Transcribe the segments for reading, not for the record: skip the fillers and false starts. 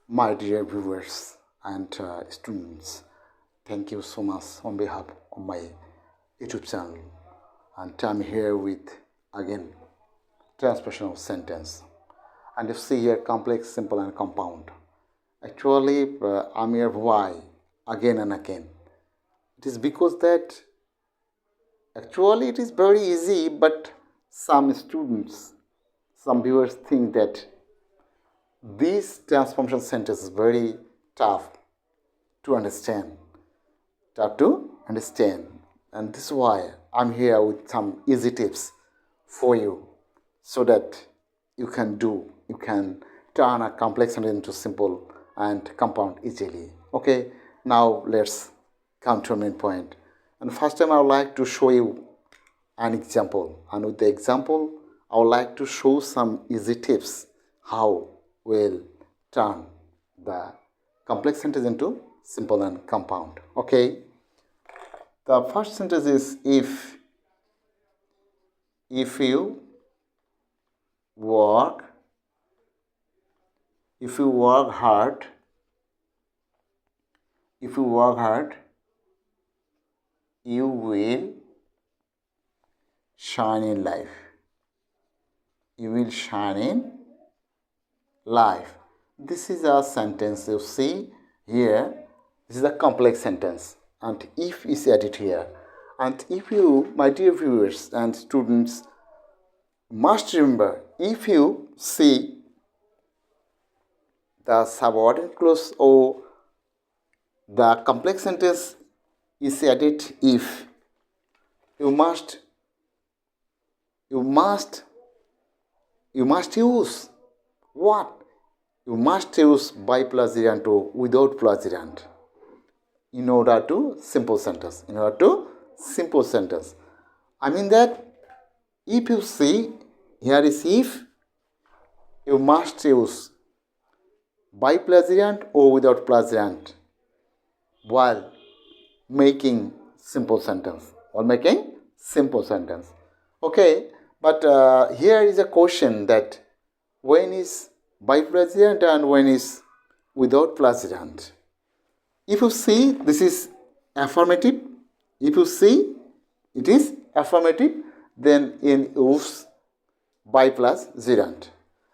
My dear viewers and students, thank you so much on behalf of my YouTube channel. And I'm here with again transposition of sentence. And you see here complex, simple, and compound. Actually, I'm here why again and again. It is because that actually it is very easy, but some students, some viewers think that this transformation sentence is very tough to understand. Tough to understand. And this is why I'm here with some easy tips for you so that you can turn a complex sentence into simple and compound easily. Okay, now let's come to a main point. And first time I would like to show you an example. And with the example, I would like to show some easy tips how we'll turn the complex sentence into simple and compound. Okay. The first sentence is if you work hard, you will shine in life. You will shine in life. This is a sentence you see here. This is a complex sentence. And if is added here. And if you, my dear viewers and students, must remember, if you see the subordinate clause or the complex sentence is added if, you must use what? You must use by plus gerund or without plus gerund in order to simple sentence. I mean that if you see here is if, you must use by plus gerund or without plus gerund while making simple sentence. Okay, but here is a question that when is by plus gerund and when is without plus gerund. If you see this is affirmative, if you see it is affirmative, then in use by plus gerund.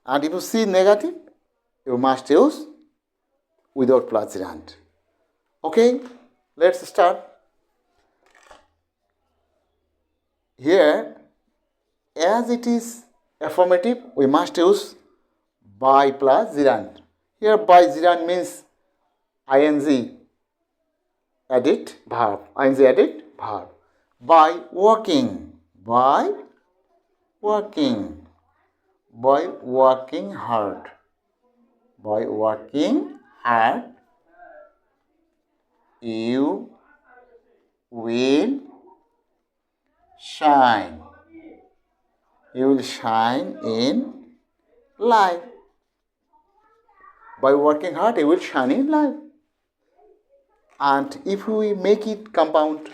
And if you see negative, you must use without plus gerund. Okay, let's start. Here, as it is affirmative, we must use by plus gerund. Here by gerund means ing added verb. By working hard. You will shine. In life. By working hard, you will shine in life. And if we make it compound,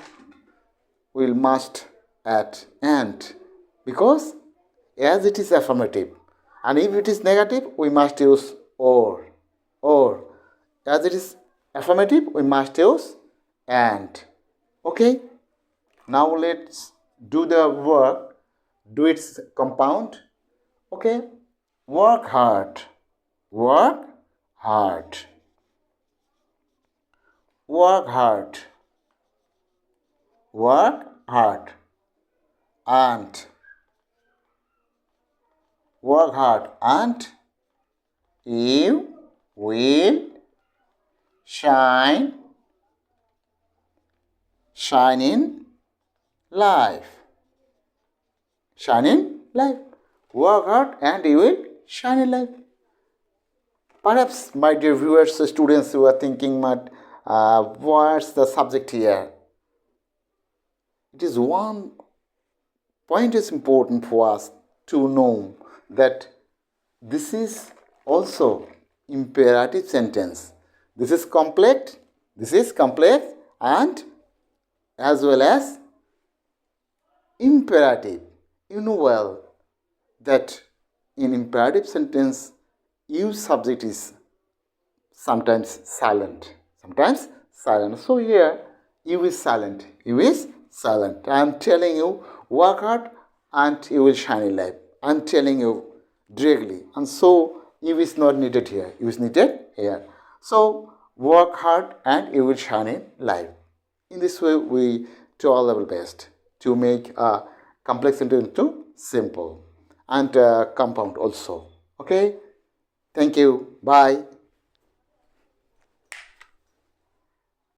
we must add and, because as it is affirmative, and if it is negative, we must use or. As it is affirmative, we must use and. Okay, now let's do the work, do its compound. Okay, work hard and you will shine in life. Work hard and you will shine in life. Perhaps, my dear viewers, students who are thinking, what's the subject here? It is one point is important for us to know that this is also imperative sentence. This is complex and as well as imperative. You know well that in imperative sentence, use subject is sometimes silent. Sometimes silent. So here, you is silent. You is silent. I am telling you, work hard and you will shine in life. I am telling you directly. And so, you is not needed here. You is needed here. So, work hard and you will shine in life. In this way, we do our level best to make a complex sentence into simple and compound also. Okay? Thank you. Bye.